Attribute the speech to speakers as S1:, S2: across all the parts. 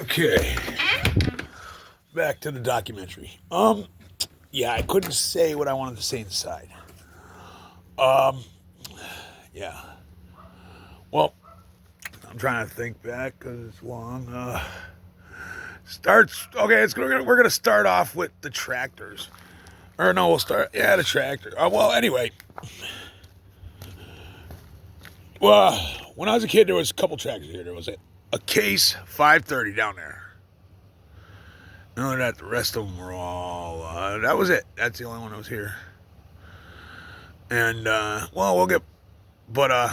S1: Okay, back to the documentary. Yeah, I couldn't say what I wanted to say inside. Yeah. Well, I'm trying to think back because it's long. We're gonna start off with the tractors, or no, we'll start. Yeah, the tractor. Well, anyway. Well, when I was a kid, there was a couple tractors here. There was a Case 530 down there. Other than that, the rest of them were all. That was it. That's the only one that was here. And we'll get. But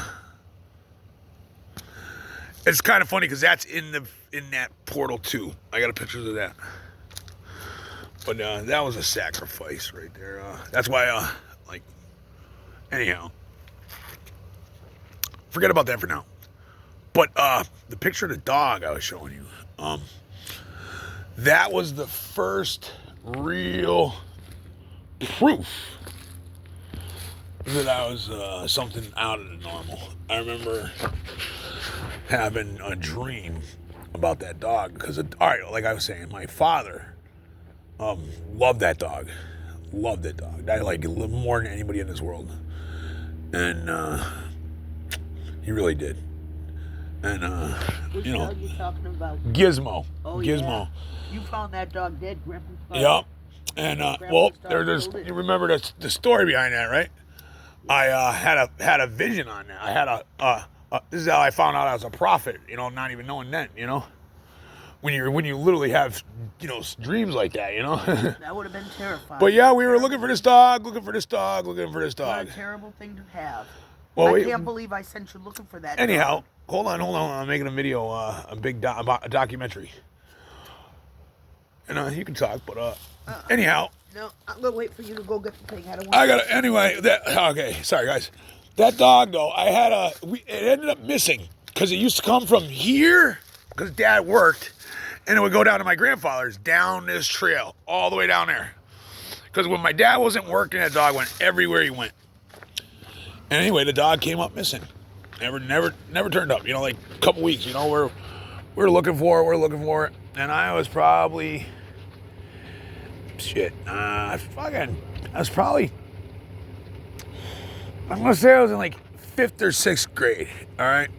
S1: it's kind of funny because that's in that portal too. I got a picture of that. But that was a sacrifice right there. That's why anyhow, forget about that for now. But the picture of the dog I was showing you, that was the first real proof that I was something out of the normal. I remember having a dream about that dog because, like I was saying, my father loved that dog. Loved that dog. I like it more than anybody in this world, and he really did. And
S2: Which dog you talking about?
S1: Gizmo.
S2: Oh,
S1: Gizmo.
S2: Yeah. You found that dog dead, Grandpa's father.
S1: Yep. And you remember the story behind that, right? I had a vision on that. I had this is how I found out I was a prophet. Not even knowing then. When you literally have dreams like that.
S2: That would have been terrifying.
S1: But yeah, we were looking for this dog.
S2: What a terrible thing to have. Well, I can't believe I sent you looking for that.
S1: Anyhow,
S2: dog.
S1: hold on. I'm making a video, a documentary. And you can talk, but anyhow.
S2: No, I'm gonna wait for you to go get the thing.
S1: Anyway. Okay, sorry guys. That dog though, it ended up missing because it used to come from here because Dad worked, and it would go down to my grandfather's down this trail all the way down there. Because when my dad wasn't working, that dog went everywhere he went. And anyway, the dog came up missing. Never turned up. Like a couple weeks. We're looking for it, and I was probably. I'm gonna say I was in like 5th or 6th grade, all right?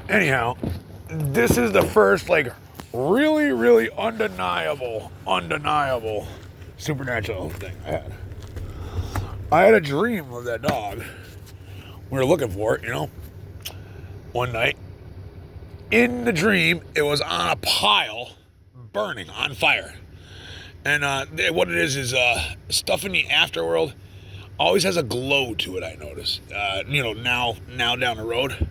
S1: Anyhow, this is the first like really, really undeniable supernatural thing I had. I had a dream of that dog. We were looking for it, one night. In the dream, it was on a pile, burning, on fire. And what it is stuff in the afterworld always has a glow to it, I noticed. Now down the road.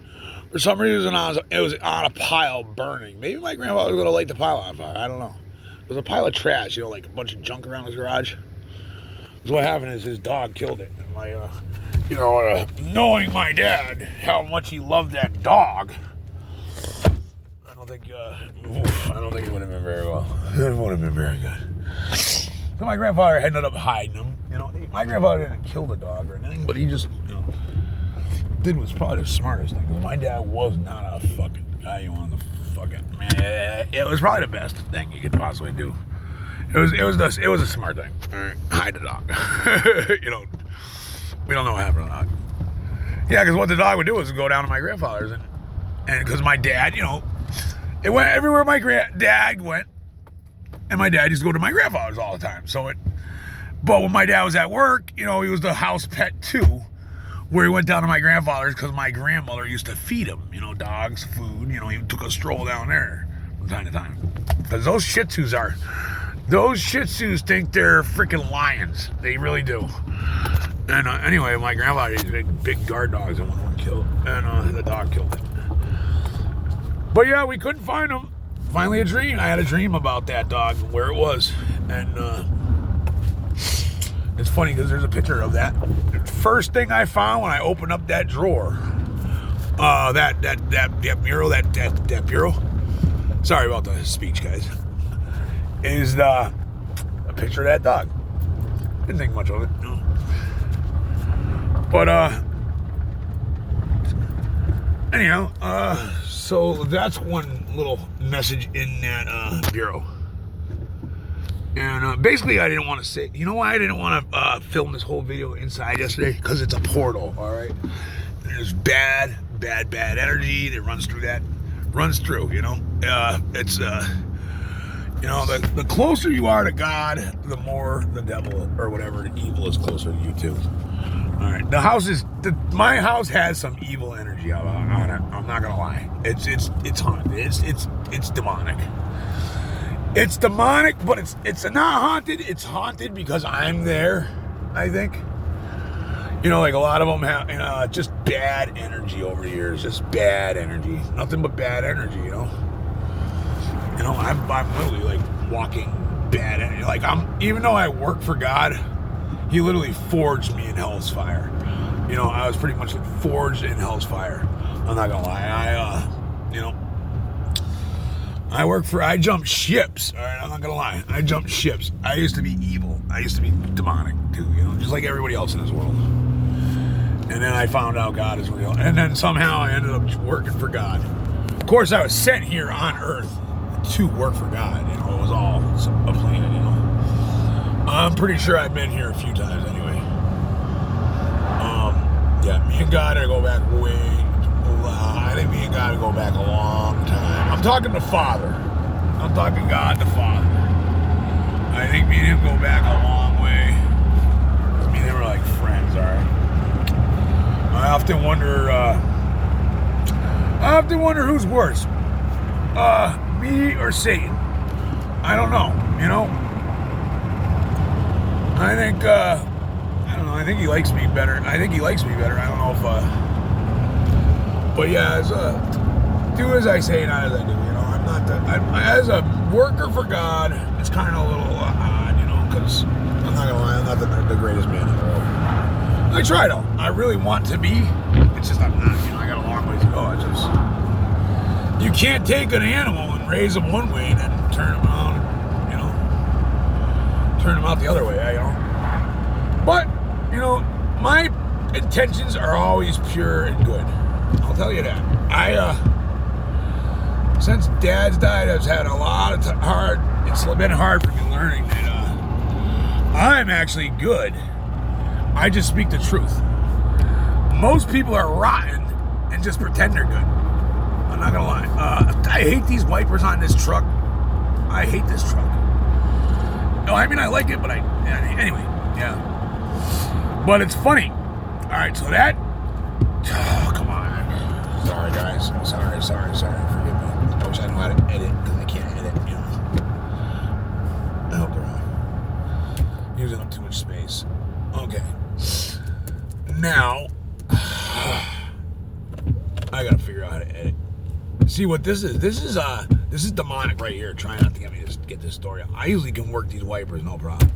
S1: For some reason, it was on a pile burning. Maybe my grandfather was going to light the pile on fire. I don't know. It was a pile of trash, like a bunch of junk around his garage. So what happened is his dog killed it. And knowing my dad, how much he loved that dog, I don't think it would have been very well. It would have been very good. So my grandfather ended up hiding him. My grandfather didn't kill the dog or anything, but he just, did what's probably the smartest thing. My dad was not a fucking guy you wanted to fucking, man. It was probably the best thing you could possibly do. It was a smart thing. All right, hide the dog. We don't know what happened to the dog. Yeah, because what the dog would do was go down to my grandfather's, and because my dad, it went everywhere my dad went. And my dad used to go to my grandfather's all the time. But when my dad was at work, he was the house pet too, where he went down to my grandfather's because my grandmother used to feed him, dogs, food. He took a stroll down there from time to time. Because those Shih Tzus think they're freaking lions. They really do. And anyway, my grandfather used big guard dogs, and one killed, and the dog killed it. But yeah, we couldn't find him. Finally, I had a dream about that dog, where it was, and it's funny because there's a picture of that. The first thing I found when I opened up that drawer, that bureau. Sorry about the speech, guys. Is a picture of that dog. Didn't think much of it, But anyhow, So that's one little message in that bureau. And basically, I didn't want to say, you know why I didn't want to film this whole video inside yesterday? Because it's a portal, all right? There's bad energy that runs through, you know? It's, you know, the closer you are to God, the more the devil or whatever, the evil is closer to you too. All right, my house has some evil energy on it. I'm not gonna lie. It's haunted. It's demonic. It's demonic, but it's not haunted. It's haunted because I'm there, I think. You know, like a lot of them have just bad energy over the years. Just bad energy. Nothing but bad energy, you know. You know, I'm literally like walking bad energy. Like even though I work for God, He literally forged me in hell's fire. You know, I was pretty much like forged in hell's fire. I'm not gonna lie. You know, I jumped ships. All right, I'm not gonna lie. I jumped ships. I used to be evil. I used to be demonic too. You know, just like everybody else in this world. And then I found out God is real. And then somehow I ended up working for God. Of course, I was sent here on Earth to work for God. You know, it was all a plan. You know, I'm pretty sure I've been here a few times anyway. Yeah, me and God go back way. I think me and God go back a long time. I'm talking the Father. I'm talking God the Father. I think me and him go back a long way. Me and him are like friends, all right? I often wonder who's worse, me or Satan. I don't know, you know? I think, I don't know, I think he likes me better. I don't know if, but yeah, do as I say, not as I do, you know? I'm not as a worker for God, it's kind of a little odd, you know, because I'm not gonna lie, I'm not the greatest man in the world. I try though. I really want to be. It's just I'm not, you know, I got a long ways to go. You can't take an animal and raise him one way and then turn him out the other way, you know. But, you know, my intentions are always pure and good. I'll tell you that. Since Dad's died, I've had a lot of it's been hard for me learning that I'm actually good. I just speak the truth. Most people are rotten and just pretend they're good. I'm not gonna lie. I hate these wipers on this truck. I hate this truck. No, I mean I like it, but anyway, yeah. But it's funny. All right, so that. Oh, come on. Sorry, guys. Sorry. Forgive me. I wish I knew how to edit because I can't edit. You know. I hope they're on. Using up too much space. Okay. Now, I gotta figure out how to edit. See what this is? This is demonic right here. Trying not to get me to get this story out. I usually can work these wipers, no problem.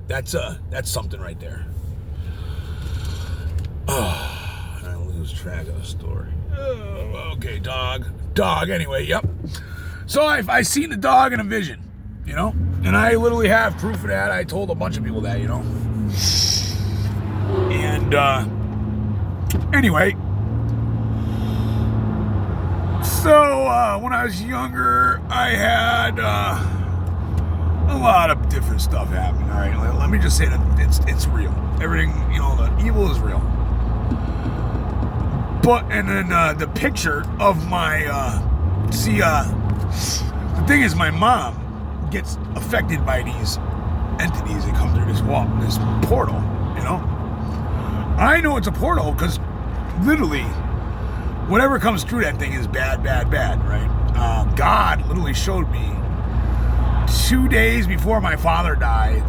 S1: That's something right there. Oh, I lose track of the story. Oh, okay, dog. Anyway, yep. So I seen the dog in a vision, you know, and I literally have proof of that. I told a bunch of people that, you know. And anyway, so when I was younger, I had a lot of different stuff happen. All right, let me just say that it's real. Everything, you know, the evil is real. But and then the picture of my the thing is, my mom gets affected by these entities that come through this portal. You know. I know it's a portal because literally whatever comes through that thing is bad, right? God literally showed me 2 days before my father died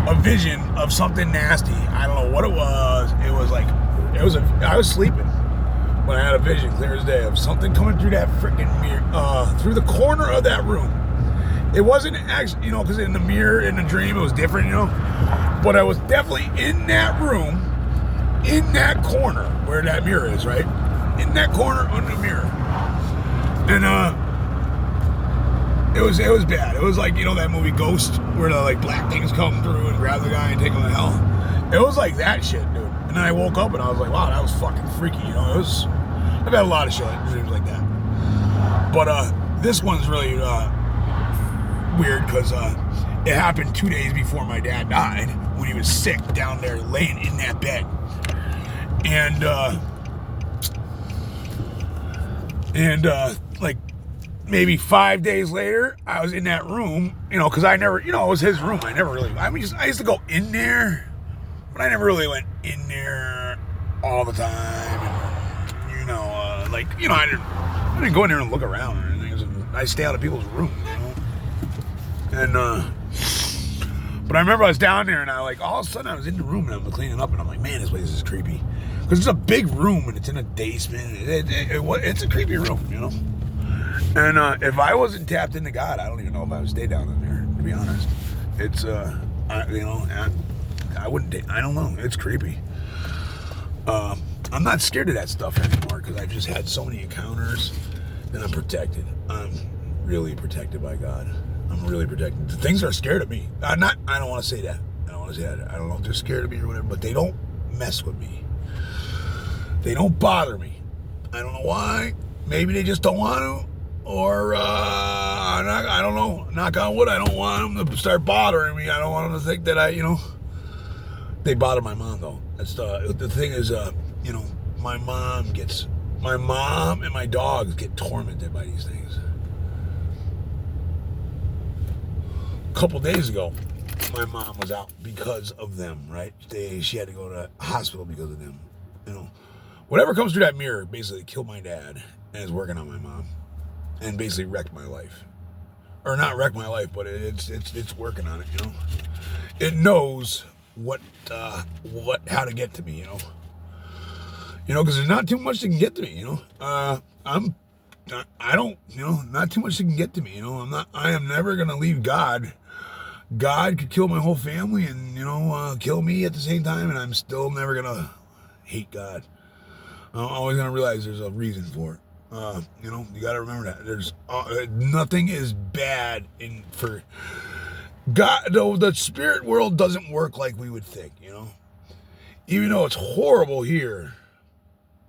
S1: a vision of something nasty. I don't know what it was. I was sleeping when I had a vision clear as day of something coming through that freaking mirror, through the corner of that room. It wasn't actually, you know, because in the mirror, in the dream, it was different, you know. But I was definitely in that room, in that corner where that mirror is, right? In that corner under the mirror. And it was bad. It was like, you know, that movie Ghost, where the like black things come through and grab the guy and take him to hell. It was like that shit, dude. And then I woke up and I was like, wow, that was fucking freaky, you know. I've had a lot of shit dreams like that. But this one's really weird because it happened 2 days before my dad died when he was sick down there laying in that bed. And like maybe 5 days later, I was in that room, because I never, it was his room. I used to go in there, but I never really went in there all the time. And, I didn't go in there and look around or anything. I stay out of people's rooms, And, but I remember I was down there and all of a sudden I was in the room and I'm cleaning up and I'm like, man, this place is creepy. Because it's a big room and it's in a basement. It's a creepy room, And if I wasn't tapped into God, I don't even know if I would stay down in there, to be honest. It's, I wouldn't, I don't know. It's creepy. I'm not scared of that stuff anymore because I've just had so many encounters and I'm protected. I'm really protected by God. I'm really protected. The things are scared of me. I don't want to say that. I don't want to say that. I don't know if they're scared of me or whatever, but they don't mess with me. They don't bother me. I don't know why. Maybe they just don't want to. Or, I don't know. Knock on wood, I don't want them to start bothering me. I don't want them to think that they bother my mom, though. That's the thing is, my mom and my dogs get tormented by these things. A couple days ago, my mom was out because of them, right? She had to go to the hospital because of them. Whatever comes through that mirror basically killed my dad and is working on my mom and basically wrecked my life. Or not wrecked my life, but it's working on it, It knows how to get to me, because there's not too much that can get to me, not too much that can get to me, I am never going to leave God. God could kill my whole family and, kill me at the same time, and I'm still never going to hate God. I'm always going to realize there's a reason for it. You got to remember that. There's nothing is bad for God. Though the spirit world doesn't work like we would think, Even though it's horrible here,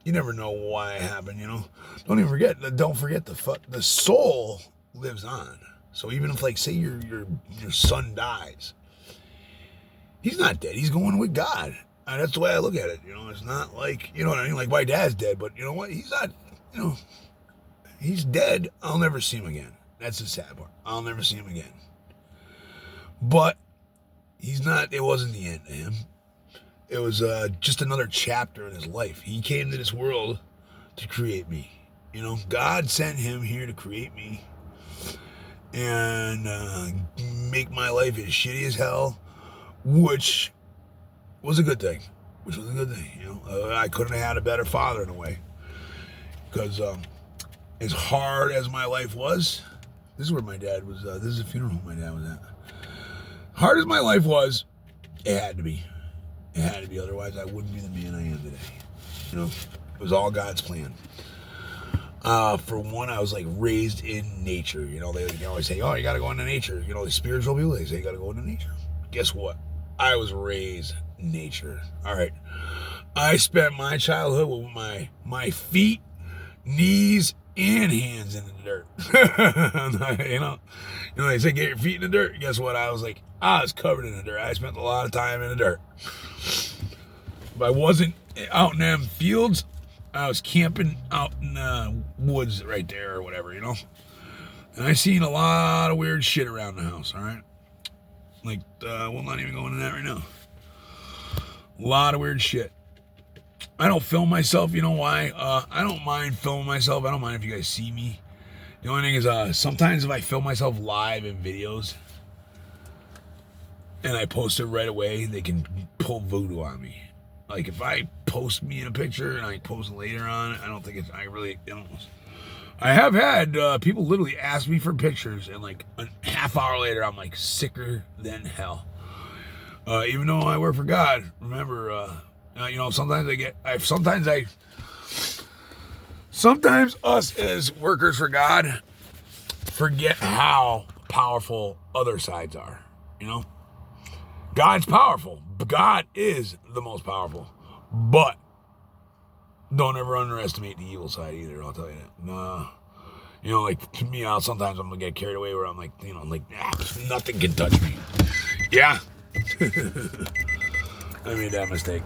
S1: you never know why it happened, Don't forget the soul lives on. So even if, say your son dies, he's not dead. He's going with God. And that's the way I look at it. It's not like, what I mean? Like my dad's dead, but you know what? He's not, he's dead. I'll never see him again. That's the sad part. I'll never see him again. But it wasn't the end to him. It was just another chapter in his life. He came to this world to create me. God sent him here to create me and make my life as shitty as hell, which was a good thing. I couldn't have had a better father in a way. Because as hard as my life was, this is where my dad was, this is a funeral home my dad was at. Hard as my life was, it had to be. It had to be, otherwise I wouldn't be the man I am today. It was all God's plan. For one, I was raised in nature. They always say, oh, you got to go into nature. The spiritual people, they say you got to go into nature. Guess what? I was raised nature. All right. I spent my childhood with my feet, knees, and hands in the dirt. They say get your feet in the dirt. Guess what? I was covered in the dirt. I spent a lot of time in the dirt. If I wasn't out in them fields, I was camping out in the woods right there or whatever, And I seen a lot of weird shit around the house, all right? We'll not even go into that right now. A lot of weird shit. I don't film myself, you know why? I don't mind filming myself. I don't mind if you guys see me. The only thing is, sometimes if I film myself live in videos and I post it right away, they can pull voodoo on me. If I post me in a picture and I post later on, I don't think I have had people literally ask me for pictures and a half hour later, I'm sicker than hell. Even though I work for God, remember, sometimes us as workers for God forget how powerful other sides are, God's powerful. God is the most powerful. But don't ever underestimate the evil side either, I'll tell you that. No. You know, like, to me, sometimes I'm gonna get carried away where I'm like, you know, like, nothing can touch me. Yeah. I made that mistake.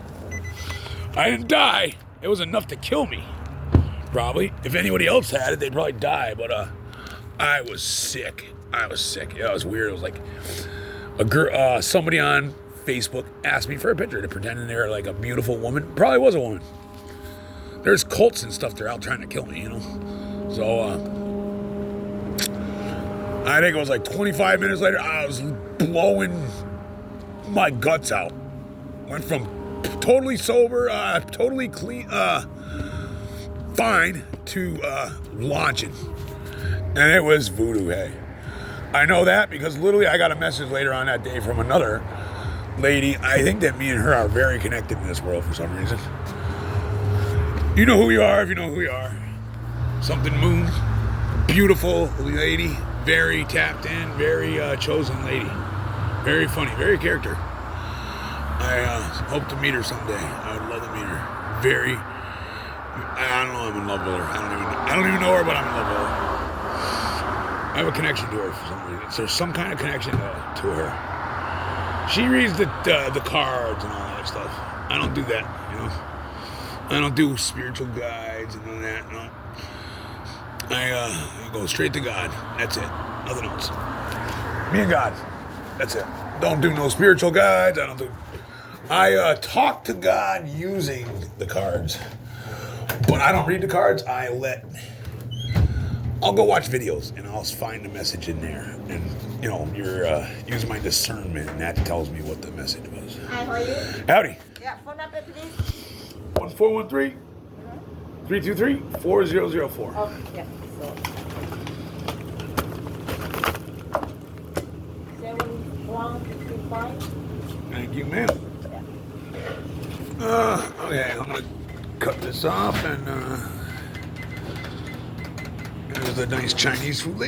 S1: I didn't die. It was enough to kill me. Probably. If anybody else had it, they'd probably die. But I was sick. Yeah, it was weird. It was like a girl, somebody on Facebook asked me for a picture to pretend they were like a beautiful woman. Probably was a woman. There's cults and stuff. They're out trying to kill me, you know. So I think it was like 25 minutes later, I was blowing my guts out. Went from totally sober, totally clean, fine, to launching. And it was voodoo, hey. I know that because literally I got a message later on that day from another lady. I think that me and her are very connected in this world for some reason. You know who you are if you know who you are. Something Moon, beautiful lady, very tapped in, very chosen lady. Very funny, very character. I hope to meet her someday. I would love to meet her. I don't know, I'm in love with her. I don't even know her, but I'm in love with her. I have a connection to her for some reason. There's some kind of connection to her. She reads the cards and all that stuff. I don't do that, you know. I don't do spiritual guides and all that, no. I go straight to God. That's it. Nothing else. Me and God. That's it. Don't do no spiritual guides. I talk to God using the cards. But I don't read the cards. I'll go watch videos and I'll find the message in there. And, you know, you're using my discernment and that tells me what the message was.
S3: Hi, how are you?
S1: Howdy.
S3: Yeah, phone number, please.
S1: 1413-323-4004.
S3: Okay, yeah. So 7135.
S1: Thank you, ma'am. Okay, I'm gonna cut this off and there's a nice Chinese food lady.